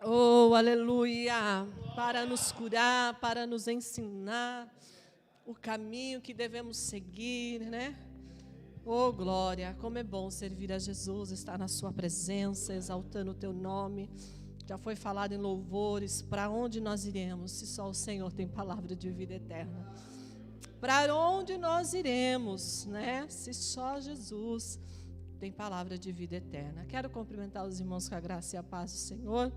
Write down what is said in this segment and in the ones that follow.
Oh, aleluia! Para nos curar, para nos ensinar o caminho que devemos seguir, né? Oh, glória! Como é bom servir a Jesus, estar na sua presença, exaltando o teu nome. Já foi falado em louvores, para onde nós iremos, se só o Senhor tem palavra de vida eterna? Para onde nós iremos, né? Se só Jesus tem palavra de vida eterna. Quero cumprimentar os irmãos com a graça e a paz do Senhor.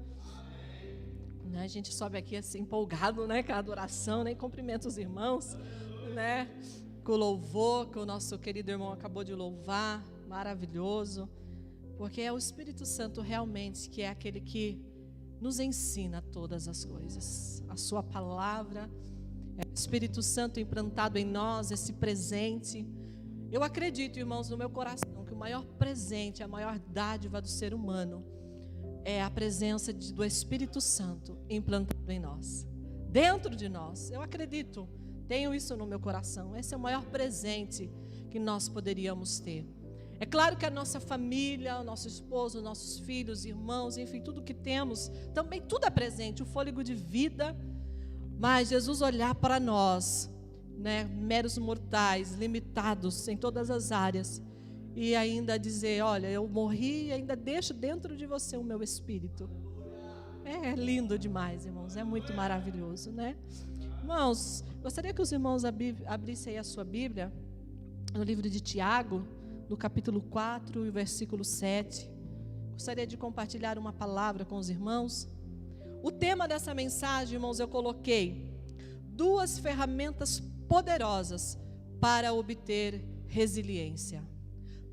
A gente sobe aqui assim empolgado, né, com a adoração, nem cumprimenta os irmãos, né, com o louvor que o nosso querido irmão acabou de louvar, maravilhoso, porque é o Espírito Santo realmente que é aquele que nos ensina todas as coisas. A sua palavra, é o Espírito Santo implantado em nós, esse presente. Eu acredito, irmãos, no meu coração, que o maior presente, a maior dádiva do ser humano é a presença do Espírito Santo implantado em nós, dentro de nós. Eu acredito, tenho isso no meu coração. Esse é o maior presente que nós poderíamos ter. É claro que a nossa família, o nosso esposo, nossos filhos, irmãos, enfim, tudo que temos, também tudo é presente, o fôlego de vida. Mas Jesus olhar para nós, né, meros mortais, limitados em todas as áreas, e ainda dizer, olha, eu morri e ainda deixo dentro de você o meu espírito. É lindo demais, irmãos, é muito maravilhoso, né? Irmãos, gostaria que os irmãos abrissem aí a sua Bíblia, no livro de Tiago, no capítulo 4 e versículo 7. Gostaria de compartilhar uma palavra com os irmãos. O tema dessa mensagem, irmãos, eu coloquei 2 ferramentas poderosas para obter resiliência.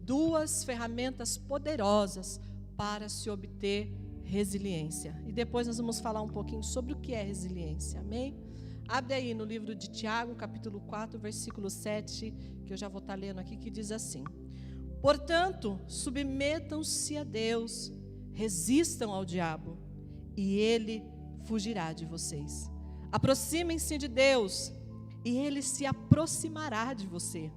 2 ferramentas poderosas para se obter resiliência. E depois nós vamos falar um pouquinho sobre o que é resiliência, amém? Abre aí no livro de Tiago, capítulo 4, versículo 7, que eu já vou estar lendo aqui, que diz assim: portanto, submetam-se a Deus, resistam ao diabo, e ele fugirá de vocês. Aproximem-se de Deus, e ele se aproximará de você.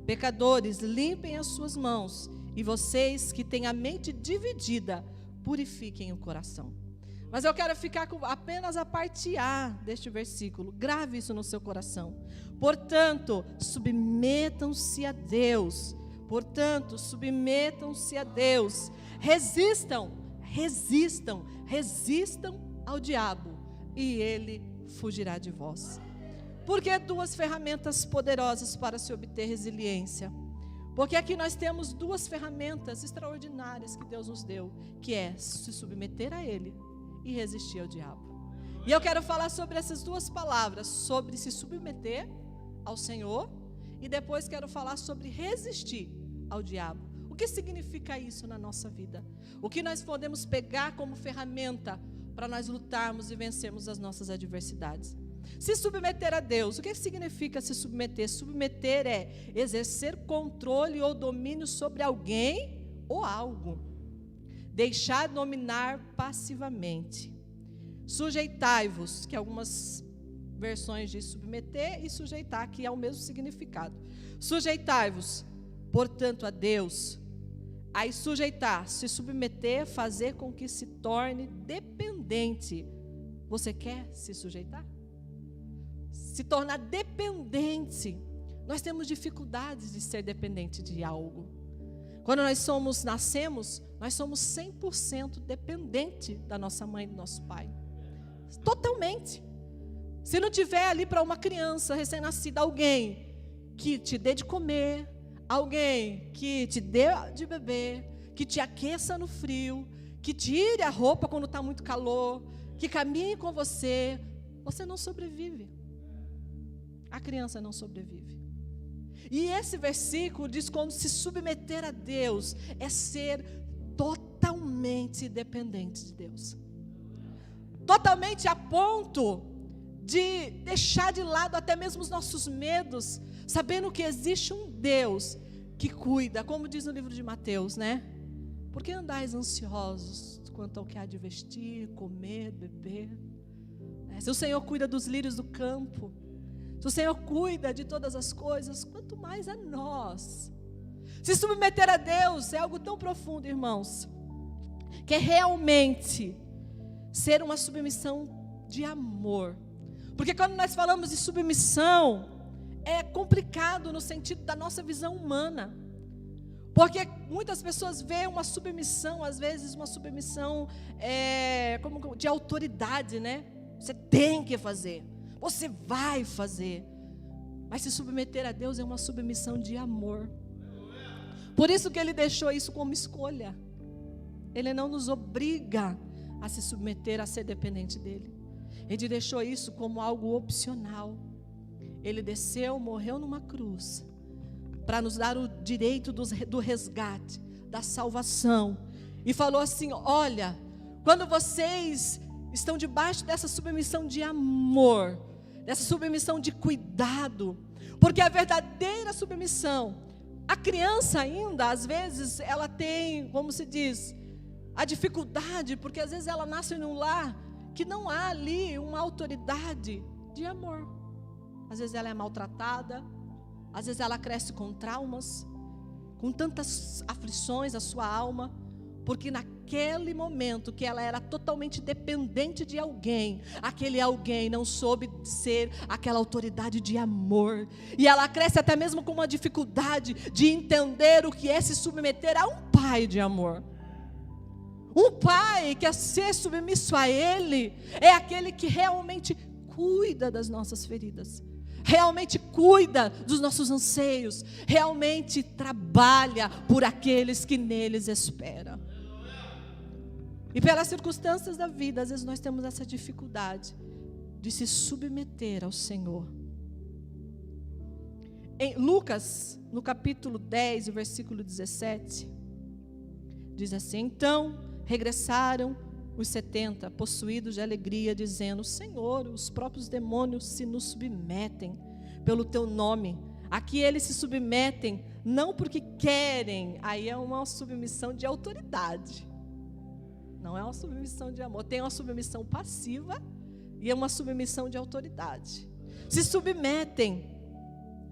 Pecadores, limpem as suas mãos, e vocês que têm a mente dividida, purifiquem o coração. Mas eu quero ficar com apenas a parte A deste versículo. Grave isso no seu coração. Portanto, submetam-se a Deus. Portanto, submetam-se a Deus. Resistam ao diabo, e ele fugirá de vós. Por que 2 ferramentas poderosas para se obter resiliência? Porque aqui nós temos 2 ferramentas extraordinárias que Deus nos deu, que é se submeter a Ele e resistir ao diabo. E eu quero falar sobre essas 2 palavras, sobre se submeter ao Senhor, e depois quero falar sobre resistir ao diabo. O que significa isso na nossa vida? O que nós podemos pegar como ferramenta para nós lutarmos e vencermos as nossas adversidades? Se submeter a Deus, o que significa se submeter? Submeter é exercer controle ou domínio sobre alguém ou algo. Deixar dominar passivamente. Sujeitai-vos, que algumas versões de submeter e sujeitar, que é o mesmo significado. Sujeitai-vos, portanto, a Deus. Aí sujeitar, se submeter, fazer com que se torne dependente. Você quer se sujeitar? Se tornar dependente. Nós temos dificuldades de ser dependente de algo. Quando nascemos, nós somos 100% dependente da nossa mãe e do nosso pai. Totalmente. Se não tiver ali para uma criança recém-nascida alguém que te dê de comer, alguém que te dê de beber, que te aqueça no frio, que tire a roupa quando está muito calor, que caminhe com você, você não sobrevive. A criança não sobrevive. E esse versículo diz: quando se submeter a Deus, é ser totalmente dependente de Deus. Totalmente a ponto de deixar de lado até mesmo os nossos medos, sabendo que existe um Deus que cuida, como diz no livro de Mateus, né? Por que andais ansiosos quanto ao que há de vestir, comer, beber? Se o Senhor cuida dos lírios do campo, se o Senhor cuida de todas as coisas, quanto mais a nós. Se submeter a Deus é algo tão profundo, irmãos, que é realmente ser uma submissão de amor. Porque quando nós falamos de submissão, é complicado no sentido da nossa visão humana. Porque muitas pessoas veem uma submissão, às vezes uma submissão como de autoridade, né? Você tem que fazer, você vai fazer. Mas se submeter a Deus é uma submissão de amor. Por isso que Ele deixou isso como escolha. Ele não nos obriga a se submeter, a ser dependente dEle. Ele deixou isso como algo opcional. Ele desceu, morreu numa cruz, para nos dar o direito do resgate, da salvação. E falou assim: olha, quando vocês estão debaixo dessa submissão de amor, dessa submissão de cuidado, porque a verdadeira submissão, a criança ainda, às vezes, ela tem, como se diz, a dificuldade, porque às vezes ela nasce num lar que não há ali uma autoridade de amor. Às vezes ela é maltratada, às vezes ela cresce com traumas, com tantas aflições a sua alma, porque naquele momento que ela era totalmente dependente de alguém, aquele alguém não soube ser aquela autoridade de amor, e ela cresce até mesmo com uma dificuldade de entender o que é se submeter a um pai de amor. Um pai que, a ser submisso a Ele, é aquele que realmente cuida das nossas feridas, realmente cuida dos nossos anseios, realmente trabalha por aqueles que neles esperam. E pelas circunstâncias da vida, às vezes nós temos essa dificuldade de se submeter ao Senhor. Em Lucas, no capítulo 10, versículo 17, diz assim: então regressaram os 70, possuídos de alegria, dizendo: Senhor, os próprios demônios se nos submetem pelo teu nome. Aqui eles se submetem não porque querem, aí é uma submissão de autoridade, não é uma submissão de amor. Tem uma submissão passiva e é uma submissão de autoridade. Se submetem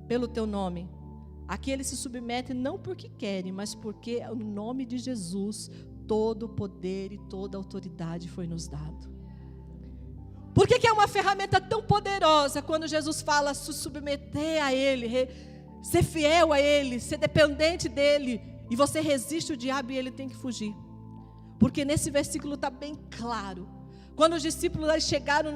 pelo teu nome. Aqui eles se submetem não porque querem, mas porque no nome de Jesus todo o poder e toda a autoridade foi nos dado. Por que é uma ferramenta tão poderosa quando Jesus fala se submeter a Ele, ser fiel a Ele, ser dependente dEle, e você resiste o diabo e ele tem que fugir? Porque nesse versículo está bem claro. Quando os discípulos chegaram,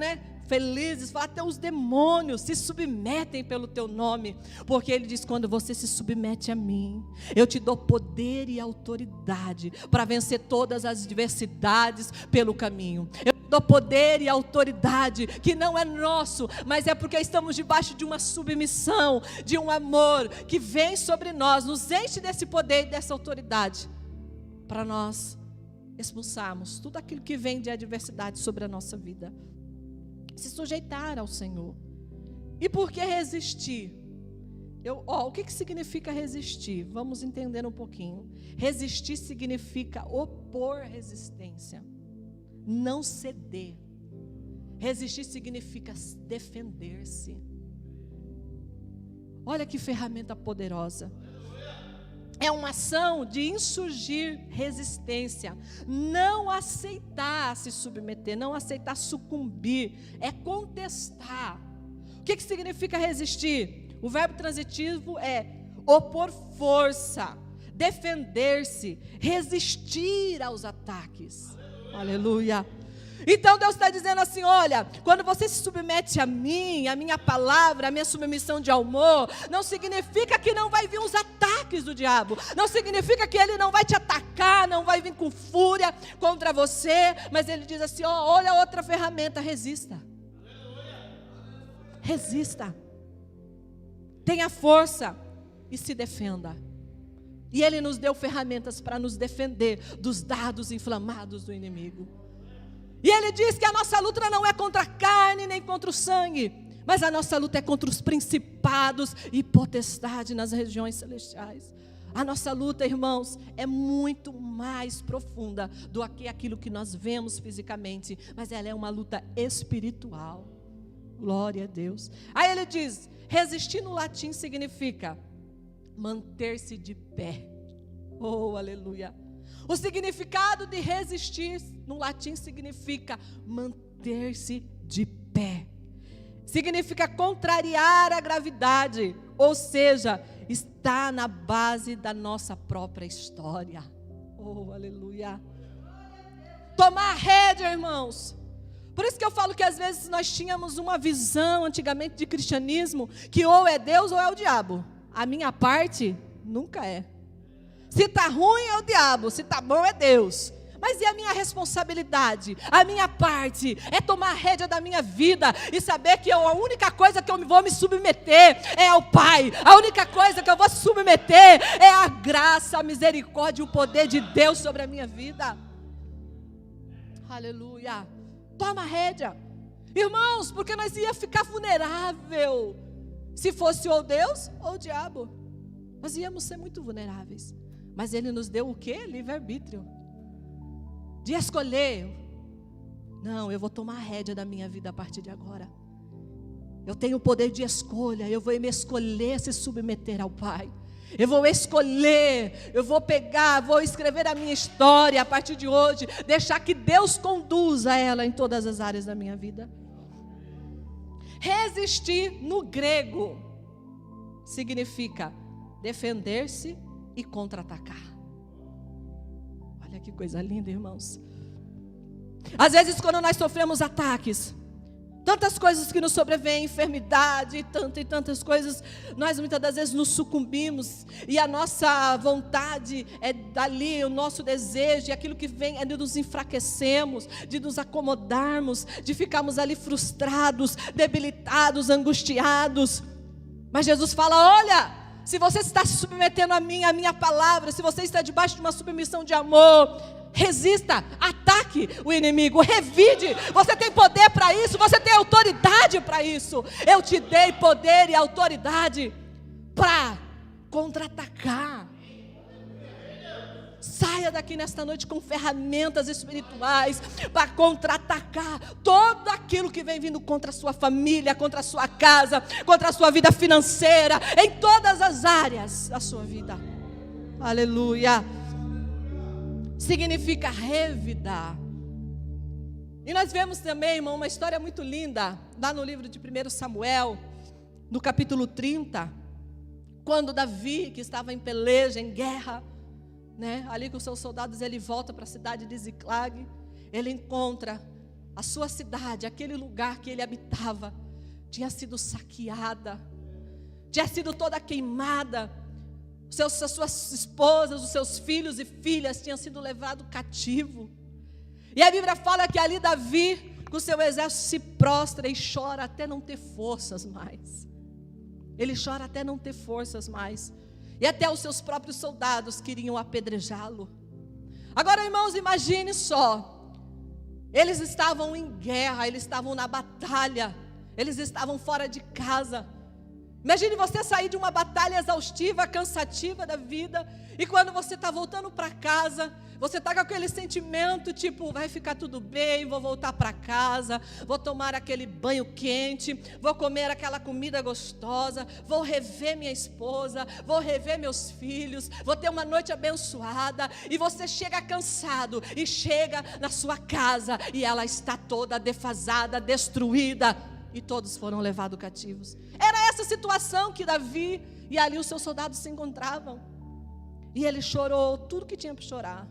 felizes, fala, até os demônios se submetem pelo teu nome, porque ele diz: quando você se submete a mim, eu te dou poder e autoridade para vencer todas as adversidades pelo caminho. Eu te dou poder e autoridade que não é nosso, mas é porque estamos debaixo de uma submissão, de um amor que vem sobre nós, nos enche desse poder e dessa autoridade, para nós expulsarmos tudo aquilo que vem de adversidade sobre a nossa vida. Se sujeitar ao Senhor. E por que resistir? O que significa resistir? Vamos entender um pouquinho. Resistir significa opor resistência, não ceder. Resistir significa defender-se. Olha que ferramenta poderosa. É uma ação de insurgir resistência, não aceitar se submeter, não aceitar sucumbir, é contestar. O que significa resistir? O verbo transitivo é opor força, defender-se, resistir aos ataques. Aleluia. Então Deus está dizendo assim: olha, quando você se submete a mim, a minha palavra, a minha submissão de amor, não significa que não vai vir os ataques do diabo, não significa que ele não vai te atacar, não vai vir com fúria contra você, mas ele diz assim: olha outra ferramenta, resista. Resista, tenha força e se defenda. E ele nos deu ferramentas para nos defender dos dardos inflamados do inimigo. E ele diz que a nossa luta não é contra a carne nem contra o sangue, mas a nossa luta é contra os principados e potestades nas regiões celestiais. A nossa luta, irmãos, é muito mais profunda do que aquilo que nós vemos fisicamente, mas ela é uma luta espiritual. Glória a Deus. Aí ele diz, resistir no latim significa manter-se de pé. Oh, aleluia. O significado de resistir, no latim, significa manter-se de pé. Significa contrariar a gravidade, ou seja, está na base da nossa própria história. Oh, aleluia. Tomar a rédea, irmãos. Por isso que eu falo que às vezes nós tínhamos uma visão antigamente de cristianismo, que ou é Deus ou é o diabo. A minha parte nunca é. Se está ruim é o diabo, se está bom é Deus. Mas e a minha responsabilidade? A minha parte é tomar a rédea da minha vida e saber que a única coisa que eu vou me submeter é ao Pai. A única coisa que eu vou submeter é a graça, a misericórdia e o poder de Deus sobre a minha vida. Aleluia. Toma a rédea. Irmãos, porque nós ia ficar vulnerável. Se fosse ou Deus ou o diabo. Nós íamos ser muito vulneráveis. Mas Ele nos deu o quê? Livre-arbítrio. De escolher. Não, eu vou tomar a rédea da minha vida a partir de agora. Eu tenho o poder de escolha. Eu vou me escolher se submeter ao Pai. Eu vou escolher, eu vou pegar, vou escrever a minha história a partir de hoje. Deixar que Deus conduza ela em todas as áreas da minha vida. Resistir no grego significa defender-se e contra-atacar. Olha que coisa linda, irmãos. Às vezes quando nós sofremos ataques, tantas coisas que nos sobrevêm, enfermidade, e tantas coisas, nós muitas das vezes nos sucumbimos, e a nossa vontade é dali, o nosso desejo, e aquilo que vem é de nos enfraquecermos, de nos acomodarmos, de ficarmos ali frustrados, debilitados, angustiados. Mas Jesus fala: olha, se você está se submetendo a minha palavra, se você está debaixo de uma submissão de amor, resista, ataque o inimigo, revide. Você tem poder para isso, você tem autoridade para isso. Eu te dei poder e autoridade para contra-atacar. Saia daqui nesta noite com ferramentas espirituais para contra-atacar tudo aquilo que vem vindo contra a sua família, contra a sua casa, contra a sua vida financeira, em todas as áreas da sua vida. Aleluia. Significa revidar. E nós vemos também, irmão, uma história muito linda, lá no livro de 1 Samuel, no capítulo 30, quando Davi, que estava em peleja, em guerra, ali com os seus soldados, ele volta para a cidade de Ziclag. Ele encontra a sua cidade, aquele lugar que ele habitava, tinha sido saqueada, tinha sido toda queimada. As suas esposas, os seus filhos e filhas tinham sido levados cativo. E a Bíblia fala que ali Davi, com o seu exército, se prostra e chora até não ter forças mais. Ele chora até não ter forças mais. E até os seus próprios soldados queriam apedrejá-lo. Agora, irmãos, imagine só. Eles estavam em guerra, eles estavam na batalha, eles estavam fora de casa. Imagine você sair de uma batalha exaustiva, cansativa da vida, e quando você está voltando para casa, você está com aquele sentimento tipo: vai ficar tudo bem, vou voltar para casa, vou tomar aquele banho quente, vou comer aquela comida gostosa, vou rever minha esposa, vou rever meus filhos, vou ter uma noite abençoada. E você chega cansado e chega na sua casa e ela está toda defasada, destruída, e todos foram levados cativos. Era essa situação que Davi e ali os seus soldados se encontravam. E ele chorou tudo que tinha para chorar.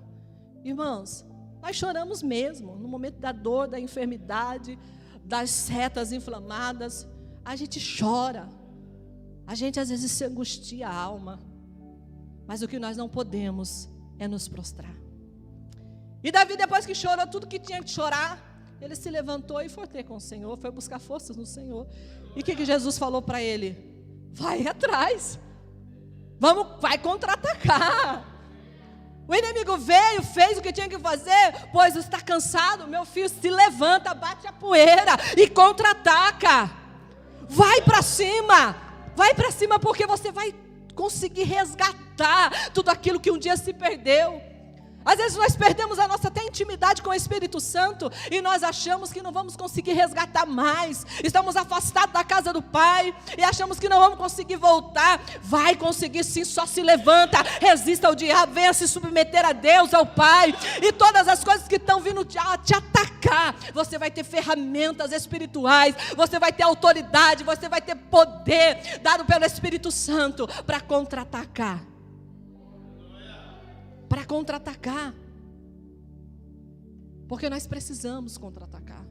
Irmãos, nós choramos mesmo, no momento da dor, da enfermidade, das setas inflamadas. A gente chora, a gente às vezes se angustia a alma. Mas o que nós não podemos é nos prostrar. E Davi, depois que chorou tudo que tinha que chorar, ele se levantou e foi ter com o Senhor, foi buscar forças no Senhor. E o que Jesus falou para ele? Vai atrás, vai contra-atacar. O inimigo veio, fez o que tinha que fazer, pois está cansado, meu filho, se levanta, bate a poeira e contra-ataca. Vai para cima, porque você vai conseguir resgatar tudo aquilo que um dia se perdeu. Às vezes nós perdemos a nossa até intimidade com o Espírito Santo e nós achamos que não vamos conseguir resgatar mais. Estamos afastados da casa do Pai e achamos que não vamos conseguir voltar. Vai conseguir sim, só se levanta, resista ao diabo, venha se submeter a Deus, ao Pai. E todas as coisas que estão vindo te atacar, você vai ter ferramentas espirituais, você vai ter autoridade, você vai ter poder dado pelo Espírito Santo para contra-atacar. Para contra-atacar, porque nós precisamos contra-atacar,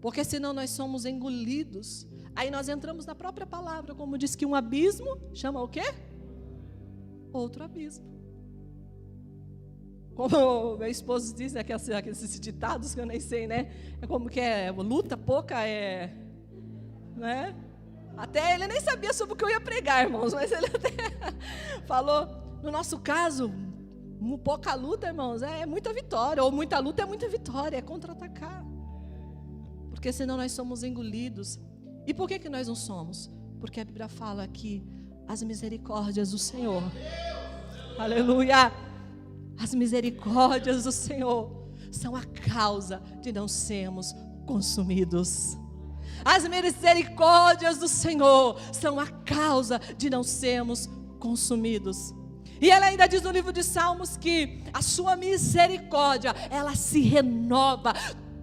porque senão nós somos engolidos. Aí nós entramos na própria palavra, como diz que um abismo chama o quê? Outro abismo. Como meu esposo diz, né, aqueles ditados que eu nem sei, né? É como que é, luta pouca é, né? Até ele nem sabia sobre o que eu ia pregar, irmãos, mas ele até falou. No nosso caso, pouca luta, irmãos, é muita vitória. Ou muita luta é muita vitória, é contra-atacar. Porque senão nós somos engolidos. E por que nós não somos? Porque a Bíblia fala que as misericórdias do Senhor, aleluia, as misericórdias do Senhor são a causa de não sermos consumidos. As misericórdias do Senhor são a causa de não sermos consumidos. E ela ainda diz no livro de Salmos que a sua misericórdia, ela se renova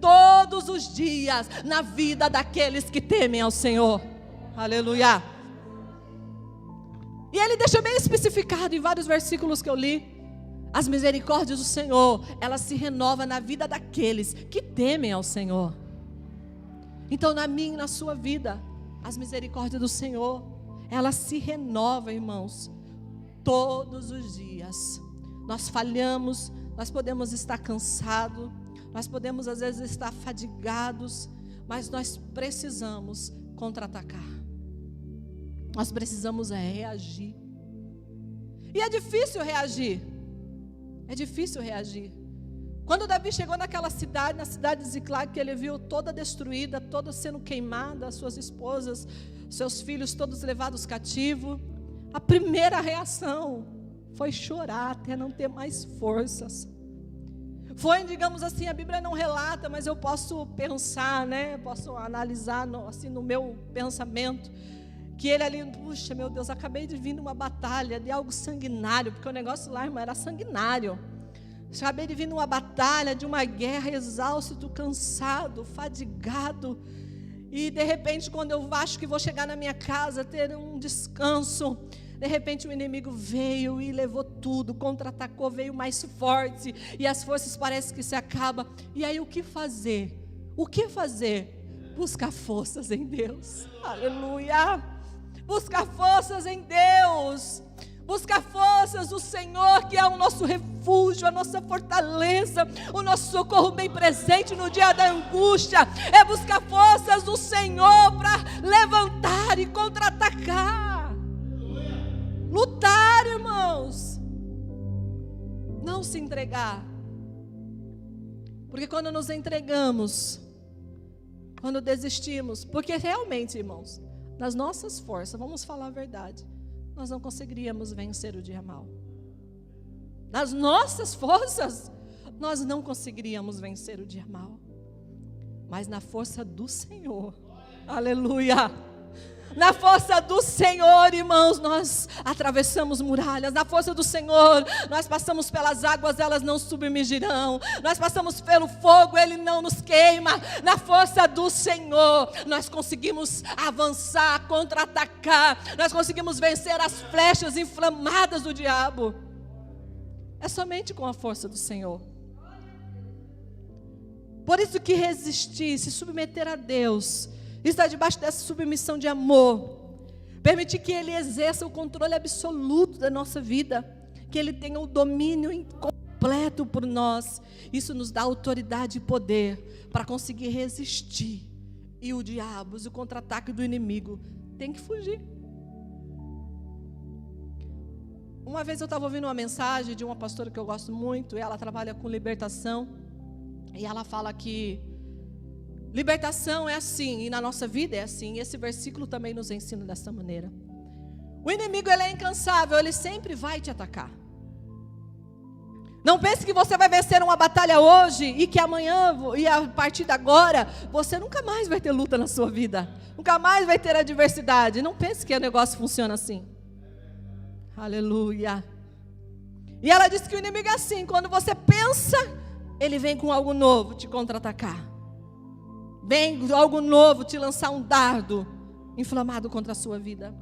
todos os dias na vida daqueles que temem ao Senhor. Aleluia. E ele deixa bem especificado em vários versículos que eu li. As misericórdias do Senhor, ela se renova na vida daqueles que temem ao Senhor. Então na minha e na sua vida, as misericórdias do Senhor, ela se renova, irmãos. Todos os dias, nós falhamos, nós podemos estar cansados, nós podemos às vezes estar fadigados, mas nós precisamos contra-atacar, nós precisamos reagir, e é difícil reagir, Quando Davi chegou naquela cidade, na cidade de Ziclag, que ele viu toda destruída, toda sendo queimada, suas esposas, seus filhos todos levados cativos, a primeira reação foi chorar até não ter mais forças. Foi, digamos assim, a Bíblia não relata, mas eu posso pensar, né? Posso analisar no meu pensamento, que ele ali, puxa, meu Deus, acabei de vir numa batalha de algo sanguinário, porque o negócio lá, irmão, era sanguinário. Acabei de vir numa batalha, de uma guerra, exausto, cansado, fadigado. E de repente, quando eu acho que vou chegar na minha casa, ter um descanso, de repente o inimigo veio e levou tudo, contra-atacou, veio mais forte, e as forças parecem que se acabam. E aí o que fazer? O que fazer? Buscar forças em Deus. Aleluia! Buscar forças em Deus. Buscar forças do Senhor, que é o nosso refúgio, a nossa fortaleza, o nosso socorro bem presente no dia da angústia. É buscar forças do Senhor para levantar e contra-atacar. Lutar, irmãos. Não se entregar. Porque quando nos entregamos, quando desistimos, porque realmente, irmãos, nas nossas forças, vamos falar a verdade, nós não conseguiríamos vencer o dia mal. Nas nossas forças, nós não conseguiríamos vencer o dia mal. Mas na força do Senhor, aleluia, na força do Senhor, irmãos, nós atravessamos muralhas. Na força do Senhor, nós passamos pelas águas, elas não submergirão. Nós passamos pelo fogo, ele não nos queima. Na força do Senhor, nós conseguimos avançar, contra-atacar. Nós conseguimos vencer as flechas inflamadas do diabo. É somente com a força do Senhor. Por isso que resistir, se submeter a Deus, estar debaixo dessa submissão de amor, permitir que Ele exerça o controle absoluto da nossa vida, que Ele tenha o domínio completo por nós, isso nos dá autoridade e poder para conseguir resistir, e o diabo, o contra-ataque do inimigo tem que fugir. Uma vez eu estava ouvindo uma mensagem de uma pastora que eu gosto muito, e ela trabalha com libertação, e ela fala que libertação é assim, e na nossa vida é assim, e esse versículo também nos ensina dessa maneira. O inimigo, ele é incansável, ele sempre vai te atacar. Não pense que você vai vencer uma batalha hoje e que amanhã e a partir de agora você nunca mais vai ter luta na sua vida. Nunca mais vai ter adversidade. Não pense que o negócio funciona assim. Aleluia. E ela disse que o inimigo é assim. Quando você pensa, ele vem com algo novo te contra-atacar. Vem com algo novo te lançar um dardo inflamado contra a sua vida.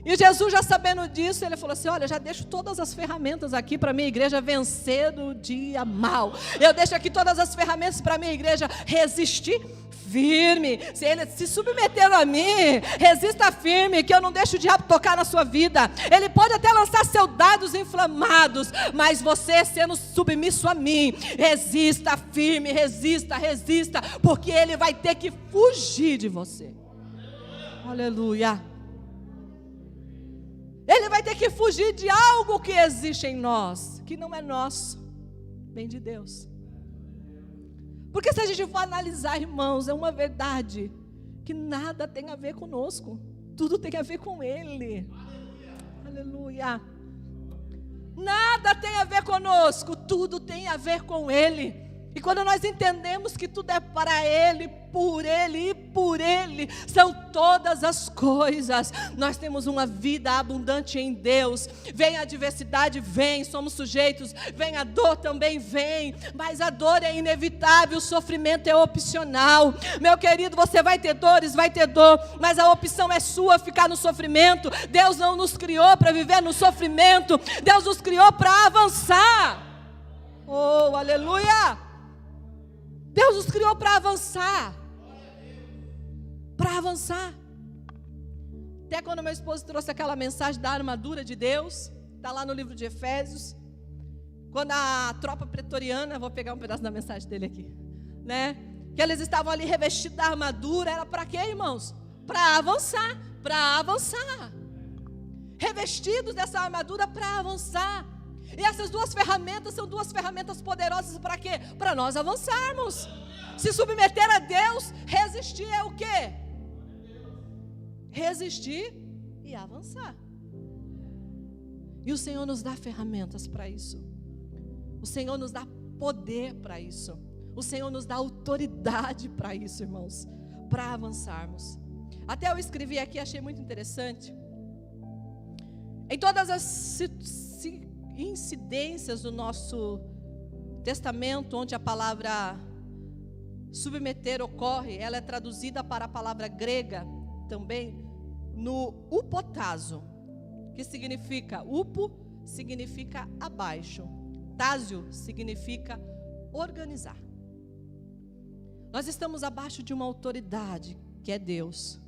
E Jesus, já sabendo disso, ele falou assim: olha, já deixo todas as ferramentas aqui para a minha igreja vencer o dia mal. Eu deixo aqui todas as ferramentas para a minha igreja resistir firme. Se ele se submeter a mim, resista firme, que eu não deixo o diabo tocar na sua vida. Ele pode até lançar seus dardos inflamados, mas você sendo submisso a mim, resista firme, resista, porque ele vai ter que fugir de você. Aleluia. Ele vai ter que fugir de algo que existe em nós, que não é nosso, vem de Deus. Porque se a gente for analisar, irmãos, é uma verdade que nada tem a ver conosco, tudo tem a ver com Ele. Aleluia. Nada tem a ver conosco, tudo tem a ver com Ele. E quando nós entendemos que tudo é para Ele, por Ele e por Ele, são todas as coisas, nós temos uma vida abundante em Deus. Vem a adversidade, vem, somos sujeitos, vem a dor também, vem, mas a dor é inevitável, o sofrimento é opcional. Meu querido, você vai ter dores, vai ter dor, mas a opção é sua, ficar no sofrimento. Deus não nos criou para viver no sofrimento, Deus nos criou para avançar. Oh, aleluia! Deus nos criou para avançar. Para avançar. Até quando meu esposo trouxe aquela mensagem da armadura de Deus, está lá no livro de Efésios. Quando a tropa pretoriana, vou pegar um pedaço da mensagem dele aqui, né? Que eles estavam ali revestidos da armadura, era para quê, irmãos? Para avançar, para avançar. Revestidos dessa armadura para avançar. E essas duas ferramentas são duas ferramentas poderosas para quê? Para nós avançarmos. Se submeter a Deus, resistir é o quê? Resistir e avançar. E o Senhor nos dá ferramentas para isso. O Senhor nos dá poder para isso. O Senhor nos dá autoridade para isso, irmãos, para avançarmos. Até eu escrevi aqui, achei muito interessante. Em todas as incidências do nosso testamento, onde a palavra submeter ocorre, ela é traduzida para a palavra grega também no upotazo, que significa, upo significa abaixo, tásio significa organizar. Nós estamos abaixo de uma autoridade que é Deus.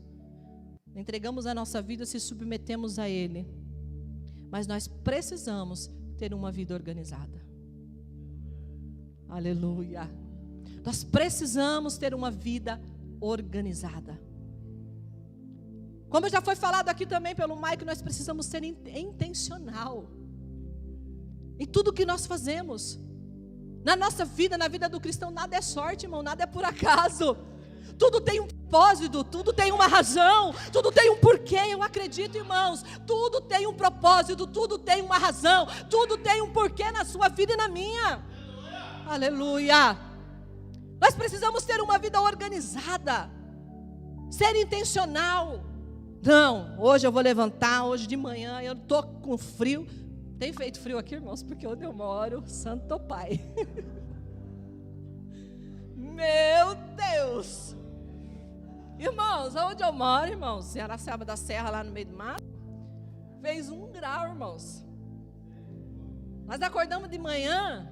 Entregamos a nossa vida, se submetemos a Ele, mas nós precisamos ter uma vida organizada. Aleluia. Nós precisamos ter uma vida organizada. Como já foi falado aqui também pelo Mike, nós precisamos ser intencional em tudo que nós fazemos. Na nossa vida, na vida do cristão, nada é sorte, irmão, nada é por acaso. Tudo tem um propósito, tudo tem uma razão, tudo tem um porquê. Eu acredito, irmãos, tudo tem um propósito, tudo tem uma razão, tudo tem um porquê na sua vida e na minha. Aleluia. Nós precisamos ter uma vida organizada, ser intencional. Não, hoje eu vou levantar, hoje de manhã eu estou com frio. Tem feito frio aqui, irmãos, porque onde eu moro, Santo Pai. Meu Deus. Irmãos, onde eu moro, irmãos, em Araçaba da Serra, lá no meio do mato, fez 1 grau, irmãos. Nós acordamos de manhã,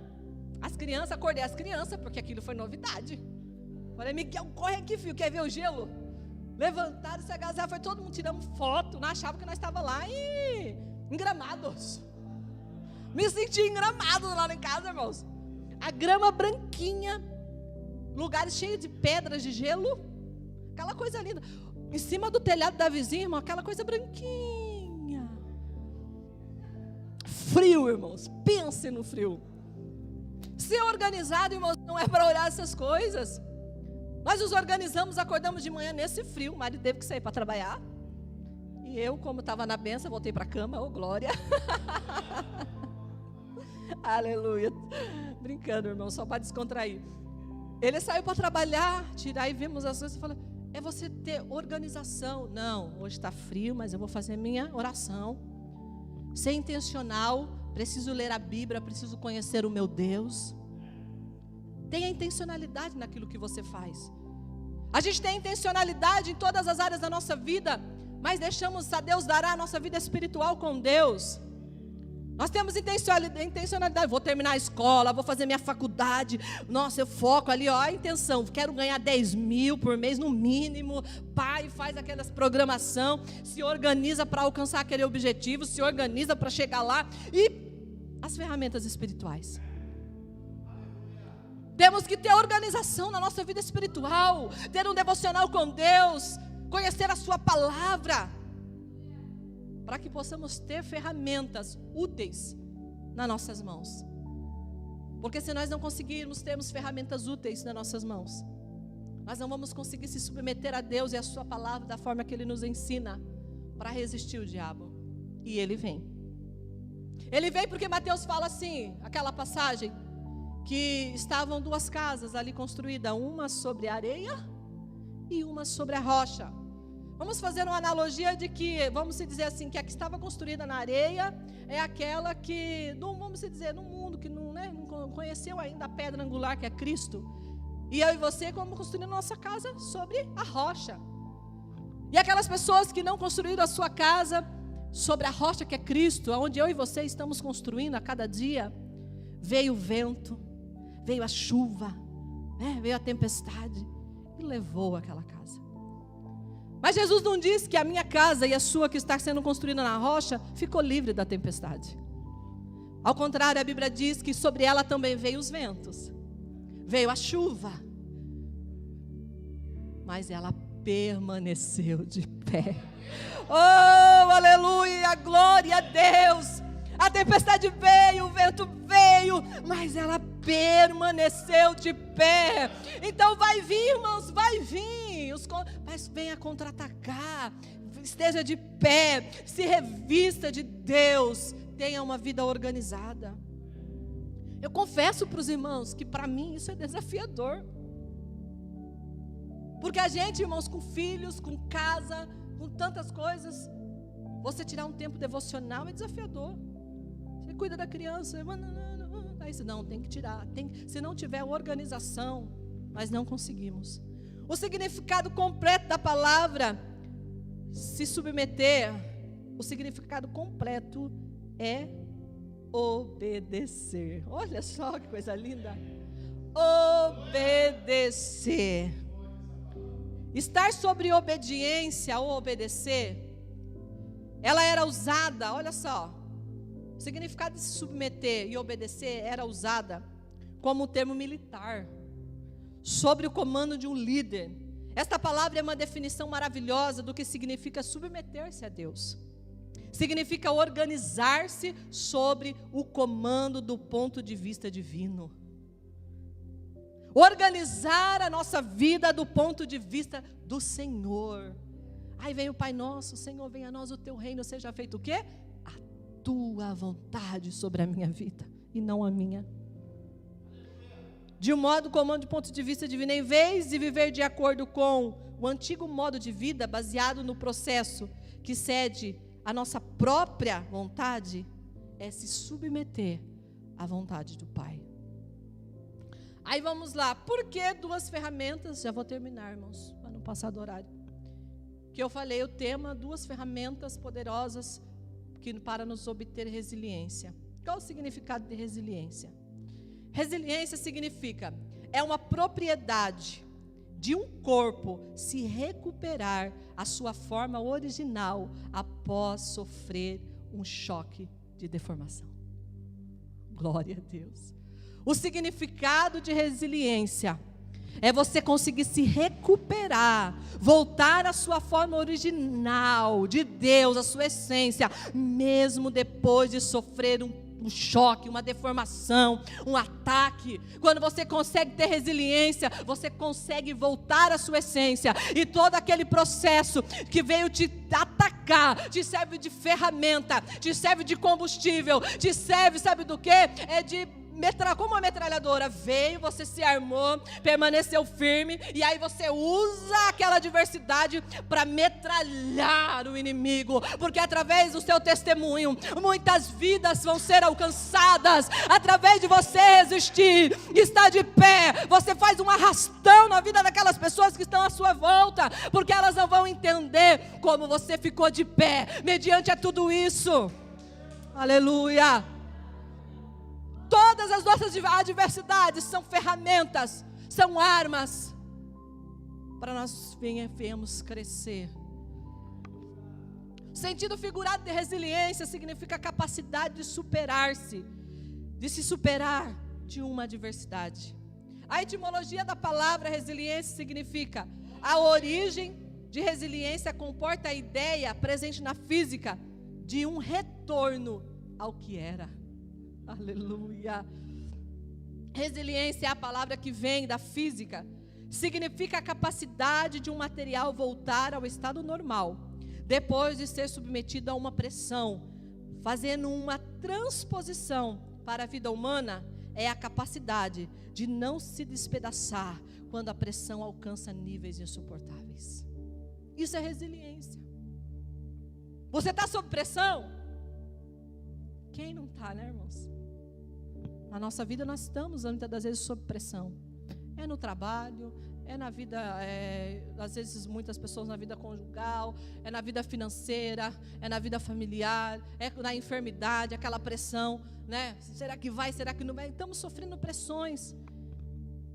acordei as crianças, porque aquilo foi novidade. Falei, Miguel, corre aqui, filho, quer ver o gelo? Levantaram, se agasalharam, foi todo mundo tirando foto, não achava que nós estávamos lá em Gramados. Me senti em Gramados lá em casa, irmãos. A grama branquinha, lugares cheios de pedras de gelo, aquela coisa linda. Em cima do telhado da vizinha, irmão, aquela coisa branquinha. Frio, irmãos, pense no frio. Ser organizado, irmãos, não é para olhar essas coisas. Nós nos organizamos, acordamos de manhã nesse frio. O marido teve que sair para trabalhar. E eu, como estava na benção, voltei para a cama, ô glória. Aleluia. Brincando, irmão, só para descontrair. Ele saiu para trabalhar, tirar e vimos as coisas e falou: é você ter organização. Não, hoje está frio, mas eu vou fazer minha oração. Ser intencional, preciso ler a Bíblia, preciso conhecer o meu Deus. Tenha intencionalidade naquilo que você faz. A gente tem intencionalidade em todas as áreas da nossa vida, mas deixamos a Deus dará a nossa vida espiritual com Deus. Nós temos intencionalidade, vou terminar a escola, vou fazer minha faculdade, nossa, eu foco ali, ó, a intenção, quero ganhar 10 mil por mês no mínimo. Pai faz aquelas programação, se organiza para alcançar aquele objetivo, se organiza para chegar lá, e as ferramentas espirituais. Temos que ter organização na nossa vida espiritual, ter um devocional com Deus, conhecer a sua palavra, para que possamos ter ferramentas úteis nas nossas mãos. Porque se nós não conseguirmos termos ferramentas úteis nas nossas mãos, nós não vamos conseguir se submeter a Deus e a sua palavra da forma que Ele nos ensina, para resistir o diabo. E Ele vem. Ele vem porque Mateus fala assim, aquela passagem, que estavam duas casas ali construídas, uma sobre a areia e uma sobre a rocha. Vamos fazer uma analogia de que, vamos dizer assim, que a que estava construída na areia é aquela que, vamos dizer, no mundo que não conheceu ainda a pedra angular que é Cristo. E eu e você, como construindo nossa casa sobre a rocha. E aquelas pessoas que não construíram a sua casa sobre a rocha que é Cristo, onde eu e você estamos construindo a cada dia, veio o vento, veio a chuva, veio a tempestade e levou aquela casa. Mas Jesus não disse que a minha casa e a sua que está sendo construída na rocha ficou livre da tempestade. Ao contrário, a Bíblia diz que sobre ela também veio os ventos, veio a chuva, mas ela permaneceu de pé. Oh, aleluia, glória a Deus. A tempestade veio, o vento veio, mas ela permaneceu de pé. Então vai vir, irmãos, vai vir. Mas venha contra-atacar. Esteja de pé, se revista de Deus. Tenha uma vida organizada. Eu confesso para os irmãos que para mim isso é desafiador. Porque a gente, irmãos, com filhos, com casa, com tantas coisas, você tirar um tempo devocional é desafiador. Você cuida da criança, aí não, tem que tirar. Se não tiver organização, nós não conseguimos. O significado completo da palavra se submeter, o significado completo é obedecer. Olha só que coisa linda. Obedecer. Estar sobre obediência ou obedecer, ela era usada, olha só, o significado de se submeter e obedecer era usada como termo militar, sobre o comando de um líder. Esta palavra é uma definição maravilhosa do que significa submeter-se a Deus. Significa organizar-se sobre o comando do ponto de vista divino. Organizar a nossa vida do ponto de vista do Senhor. Aí vem o Pai Nosso, Senhor, venha a nós o teu reino, seja feito o quê? A tua vontade sobre a minha vida e não a minha. De um modo, comando de ponto de vista divino, em vez de viver de acordo com o antigo modo de vida, baseado no processo que cede a nossa própria vontade, é se submeter à vontade do Pai. Aí vamos lá, por que duas ferramentas? Já vou terminar, irmãos, para não passar do horário. Que eu falei o tema, duas ferramentas poderosas para nos obter resiliência. Qual o significado de resiliência? Resiliência significa, é uma propriedade de um corpo se recuperar a sua forma original após sofrer um choque de deformação. Glória a Deus. O significado de resiliência é você conseguir se recuperar, voltar à sua forma original de Deus, à sua essência, mesmo depois de sofrer um um choque, uma deformação, um ataque. Quando você consegue ter resiliência, você consegue voltar à sua essência. E todo aquele processo que veio te atacar, te serve de ferramenta, te serve de combustível, te serve, sabe do quê? Como uma metralhadora, veio, você se armou, permaneceu firme, e aí você usa aquela adversidade para metralhar o inimigo, porque através do seu testemunho, muitas vidas vão ser alcançadas, através de você resistir, estar de pé, você faz um arrastão na vida daquelas pessoas que estão à sua volta, porque elas não vão entender como você ficou de pé, mediante a tudo isso. Aleluia! Todas as nossas adversidades são ferramentas, são armas, para nós venhamos crescer. O sentido figurado de resiliência significa a capacidade de superar-se, de se superar de uma adversidade. A etimologia da palavra resiliência significa: a origem de resiliência comporta a ideia presente na física de um retorno ao que era. Aleluia. Resiliência é a palavra que vem da física. Significa a capacidade de um material voltar ao estado normal, depois de ser submetido a uma pressão. Fazendo uma transposição para a vida humana, é a capacidade de não se despedaçar quando a pressão alcança níveis insuportáveis. Isso é resiliência. Você está sob pressão? Quem não está, né, irmãos? Na nossa vida nós estamos muitas das vezes sob pressão. É no trabalho, é na vida, às vezes muitas pessoas na vida conjugal, é na vida financeira, é na vida familiar, é na enfermidade, aquela pressão, né? Será que vai, será que não vai? Estamos sofrendo pressões.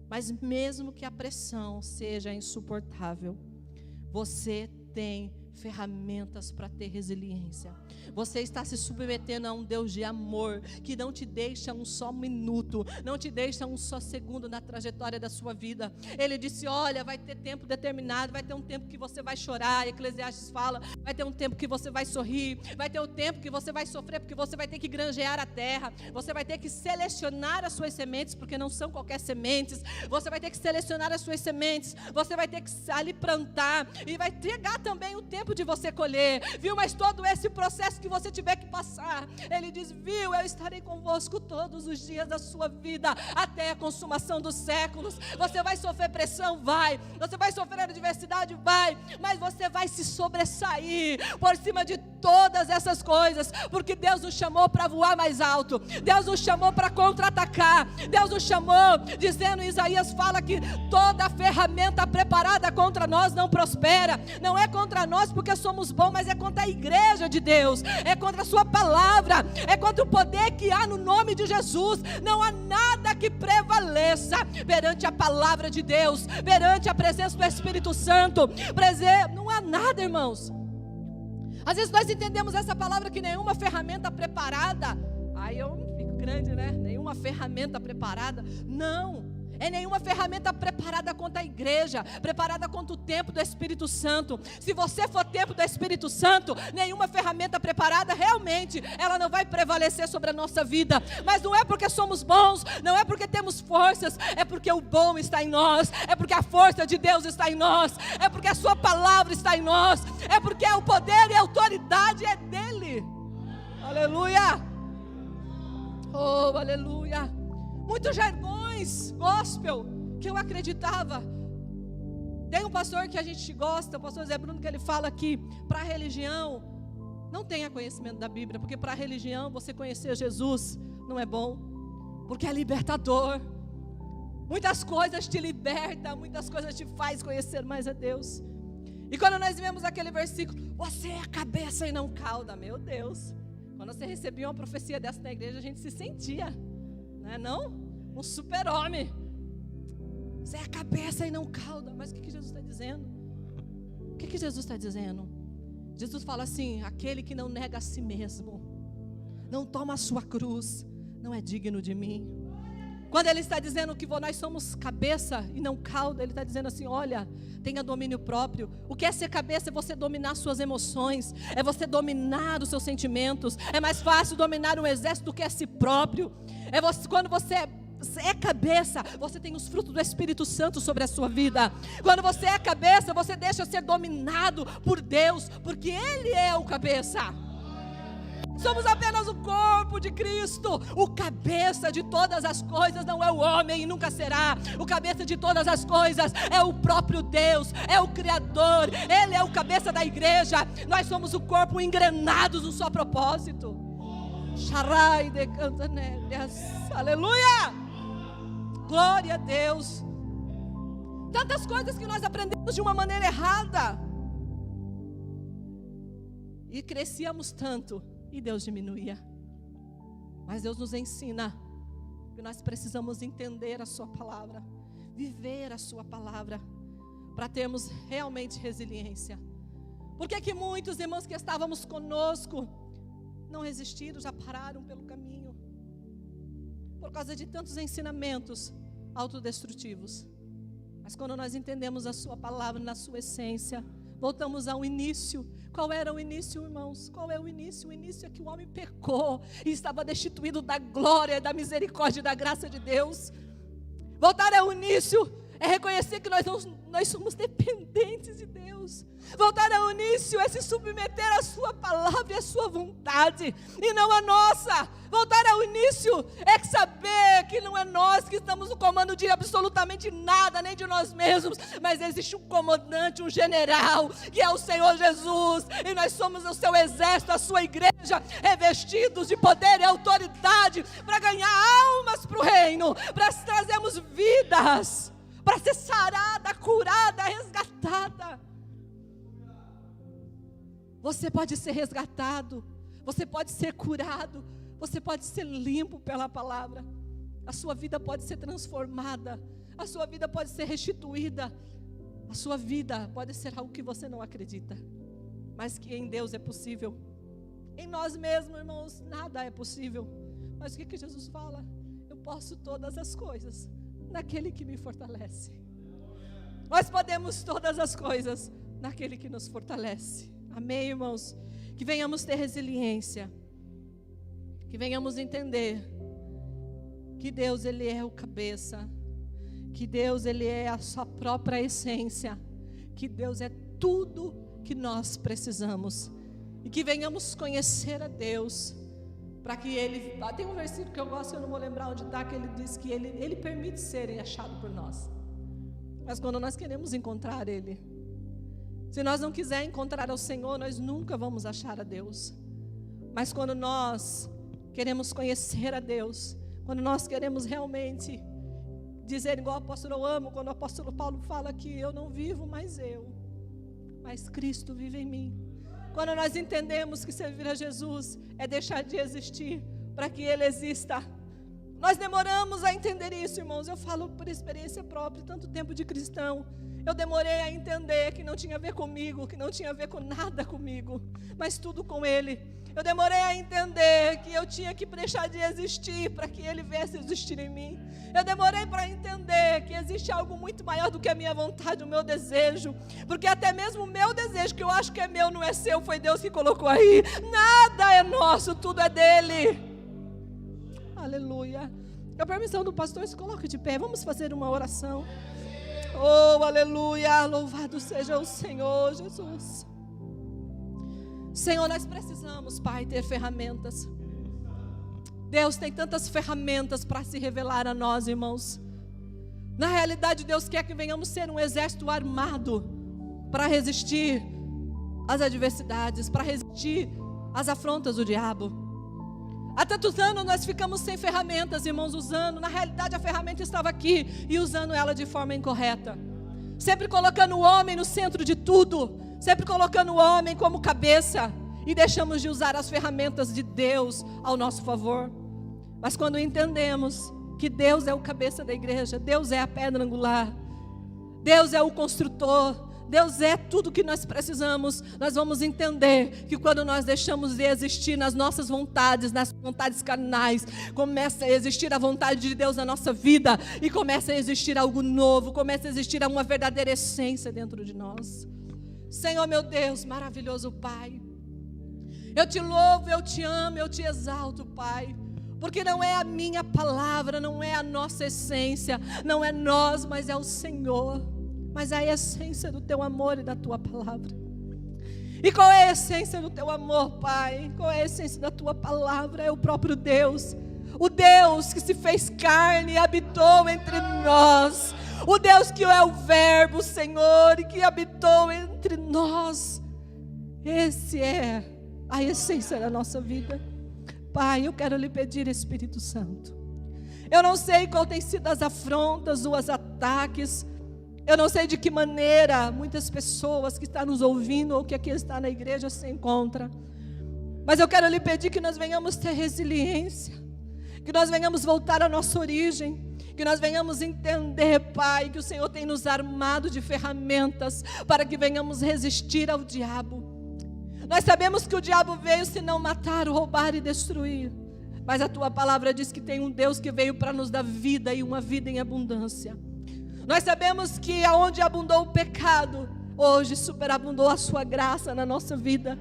Mas mesmo que a pressão seja insuportável, você tem ferramentas para ter resiliência. Você está se submetendo a um Deus de amor, que não te deixa um só minuto, não te deixa um só segundo na trajetória da sua vida. Ele disse: olha, vai ter tempo determinado, vai ter um tempo que você vai chorar, Eclesiastes fala, vai ter um tempo que você vai sorrir, vai ter um tempo que você vai sofrer, porque você vai ter que granjear a terra, você vai ter que selecionar as suas sementes, porque não são qualquer sementes, você vai ter que selecionar as suas sementes, você vai ter que ali plantar, e vai chegar também o tempo de você colher, viu? Mas todo esse processo que você tiver que passar, ele diz: viu, eu estarei convosco todos os dias da sua vida, até a consumação dos séculos. Você vai sofrer pressão? Vai. Você vai sofrer adversidade? Vai. Mas você vai se sobressair por cima de todas essas coisas, porque Deus nos chamou para voar mais alto, Deus nos chamou para contra-atacar, Deus nos chamou, dizendo, Isaías fala que toda ferramenta preparada contra nós não prospera. Não é contra nós porque somos bons, mas é contra a igreja de Deus, é contra a sua palavra, é contra o poder que há no nome de Jesus. Não há nada que prevaleça perante a palavra de Deus, perante a presença do Espírito Santo. Não há nada, irmãos. Às vezes nós entendemos essa palavra que nenhuma ferramenta preparada, aí eu fico grande, né? Nenhuma ferramenta preparada. Não, é nenhuma ferramenta preparada contra a igreja, preparada contra o tempo do Espírito Santo. Se você for tempo do Espírito Santo, nenhuma ferramenta preparada, realmente, ela não vai prevalecer sobre a nossa vida. Mas não é porque somos bons, não é porque temos forças, é porque o bom está em nós, é porque a força de Deus está em nós, é porque a sua palavra está em nós, é porque o poder e a autoridade é dele. Aleluia! Oh, aleluia! Muitos jargões gospel que eu acreditava. Tem um pastor que a gente gosta, o pastor Zé Bruno, que ele fala que para a religião não tenha conhecimento da Bíblia, porque para a religião você conhecer Jesus não é bom, porque é libertador. Muitas coisas te libertam, muitas coisas te faz conhecer mais a Deus. E quando nós vemos aquele versículo, você é a cabeça e não cauda, meu Deus, quando você recebia uma profecia dessa na igreja, a gente se sentia, não? Um super-homem. Você é a cabeça e não cauda. Mas o que Jesus está dizendo? O que Jesus está dizendo? Jesus fala assim: aquele que não nega a si mesmo, não toma a sua cruz, não é digno de mim. Quando Ele está dizendo que nós somos cabeça e não cauda, Ele está dizendo assim, olha, tenha domínio próprio. O que é ser cabeça? É você dominar suas emoções, é você dominar os seus sentimentos. É mais fácil dominar um exército do que a si próprio. Quando você é cabeça, você tem os frutos do Espírito Santo sobre a sua vida. Quando você é cabeça, você deixa ser dominado por Deus, porque Ele é o cabeça. Somos apenas o corpo de Cristo. O cabeça de todas as coisas não é o homem e nunca será. O cabeça de todas as coisas é o próprio Deus, é o Criador. Ele é o cabeça da igreja. Nós somos o corpo engrenados no seu propósito. Aleluia! Glória a Deus. Tantas coisas que nós aprendemos de uma maneira errada e crescíamos tanto. E Deus diminuía. Mas Deus nos ensina que nós precisamos entender a sua palavra, viver a sua palavra, para termos realmente resiliência. Por que muitos irmãos que estávamos conosco não resistiram, já pararam pelo caminho? Por causa de tantos ensinamentos autodestrutivos. Mas quando nós entendemos a sua palavra na sua essência, voltamos ao início. Qual era o início, irmãos? Qual é o início? O início é que o homem pecou e estava destituído da glória, da misericórdia e da graça de Deus. Voltar ao início é reconhecer que nós somos dependentes de Deus. Voltar ao início é se submeter à sua palavra e à sua vontade, e não a nossa. Voltar ao início é saber que não é nós que estamos no comando de absolutamente nada, nem de nós mesmos, mas existe um comandante, um general, que é o Senhor Jesus, e nós somos o seu exército, a sua igreja, revestidos de poder e autoridade, para ganhar almas para o reino, para trazermos vidas, para ser sarada, curada, resgatada. Você pode ser resgatado, você pode ser curado, você pode ser limpo pela palavra. A sua vida pode ser transformada, a sua vida pode ser restituída, a sua vida pode ser algo que você não acredita, mas que em Deus é possível. Em nós mesmos, irmãos, nada é possível. Mas o que Jesus fala? Eu posso todas as coisas naquele que me fortalece. Nós podemos todas as coisas naquele que nos fortalece. Amém, irmãos? Que venhamos ter resiliência, que venhamos entender que Deus, Ele é o cabeça, que Deus, Ele é a sua própria essência, que Deus é tudo que nós precisamos, e que venhamos conhecer a Deus, para que Ele, tem um versículo que eu gosto, eu não vou lembrar onde está, que Ele diz que Ele permite serem achados por nós, mas quando nós queremos encontrar Ele, se nós não quisermos encontrar ao Senhor, nós nunca vamos achar a Deus. Mas quando nós queremos conhecer a Deus, quando nós queremos realmente dizer igual o apóstolo, eu amo, quando o apóstolo Paulo fala que eu não vivo mais eu, mas Cristo vive em mim. Quando nós entendemos que servir a Jesus é deixar de existir para que Ele exista. Nós demoramos a entender isso, irmãos. Eu falo por experiência própria, tanto tempo de cristão. Eu demorei a entender que não tinha a ver comigo, que não tinha a ver com nada comigo, mas tudo com Ele. Eu demorei a entender que eu tinha que deixar de existir para que Ele viesse existir em mim. Eu demorei para entender que existe algo muito maior do que a minha vontade, o meu desejo, porque até mesmo o meu desejo, que eu acho que é meu, não é seu, foi Deus que colocou aí. Nada é nosso, tudo é dEle. Aleluia. Com a permissão do pastor, se coloque de pé, vamos fazer uma oração. Oh, aleluia, louvado seja o Senhor Jesus. Senhor, nós precisamos, Pai, ter ferramentas. Deus tem tantas ferramentas para se revelar a nós, irmãos. Na realidade, Deus quer que venhamos ser um exército armado para resistir às adversidades, para resistir às afrontas do diabo. Há tantos anos nós ficamos sem ferramentas, irmãos, usando. Na realidade, a ferramenta estava aqui e usando ela de forma incorreta. Sempre colocando o homem no centro de tudo. Sempre colocando o homem como cabeça. E deixamos de usar as ferramentas de Deus ao nosso favor. Mas quando entendemos que Deus é o cabeça da igreja, Deus é a pedra angular, Deus é o construtor, Deus é tudo que nós precisamos. Nós vamos entender que quando nós deixamos de existir nas nossas vontades, nas vontades carnais, começa a existir a vontade de Deus na nossa vida e começa a existir algo novo, começa a existir uma verdadeira essência dentro de nós. Senhor meu Deus, maravilhoso Pai, eu te louvo, eu te amo, eu te exalto, Pai, porque não é a minha palavra, não é a nossa essência, não é nós, mas é o Senhor, mas é a essência do teu amor e da tua palavra. E qual é a essência do teu amor, Pai? Qual é a essência da tua palavra? É o próprio Deus, o Deus que se fez carne e habitou entre nós, o Deus que é o Verbo, Senhor, e que habitou entre nós. Esse é a essência da nossa vida. Pai, eu quero lhe pedir, Espírito Santo, eu não sei qual tem sido as afrontas, os ataques, eu não sei de que maneira muitas pessoas que estão nos ouvindo ou que aqui está na igreja se encontram, mas eu quero lhe pedir que nós venhamos ter resiliência, que nós venhamos voltar à nossa origem, que nós venhamos entender, Pai, que o Senhor tem nos armado de ferramentas para que venhamos resistir ao diabo. Nós sabemos que o diabo veio se não matar, roubar e destruir, mas a tua palavra diz que tem um Deus que veio para nos dar vida e uma vida em abundância. Nós sabemos que aonde abundou o pecado, hoje superabundou a sua graça na nossa vida.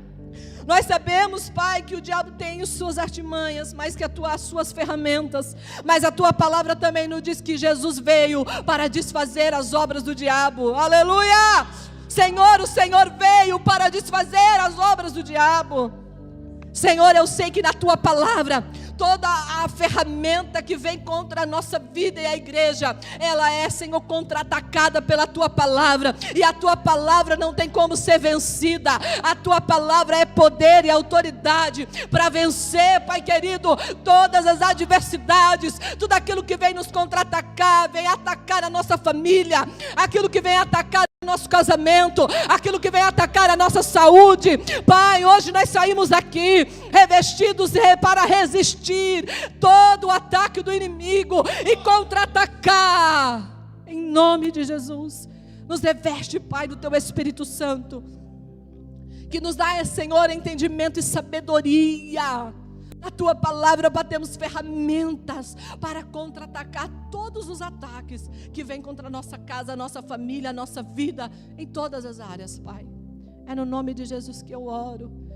Nós sabemos, Pai, que o diabo tem as suas artimanhas, mas que as suas ferramentas, mas a tua palavra também nos diz que Jesus veio para desfazer as obras do diabo. Aleluia! Senhor, o Senhor veio para desfazer as obras do diabo. Senhor, eu sei que na tua palavra, toda a ferramenta que vem contra a nossa vida e a igreja, ela é, Senhor, contra-atacada pela tua palavra, e a tua palavra não tem como ser vencida. A tua palavra é poder e autoridade para vencer, Pai querido, todas as adversidades, tudo aquilo que vem nos contra-atacar, vem atacar a nossa família, aquilo que vem atacar nosso casamento, aquilo que vem atacar a nossa saúde. Pai, hoje nós saímos daqui revestidos para resistir todo o ataque do inimigo e contra-atacar, em nome de Jesus. Nos reveste, Pai, do teu Espírito Santo, que nos dá, Senhor, entendimento e sabedoria. Na tua palavra batemos ferramentas para contra-atacar todos os ataques que vêm contra a nossa casa, a nossa família, a nossa vida, em todas as áreas, Pai. É no nome de Jesus que eu oro.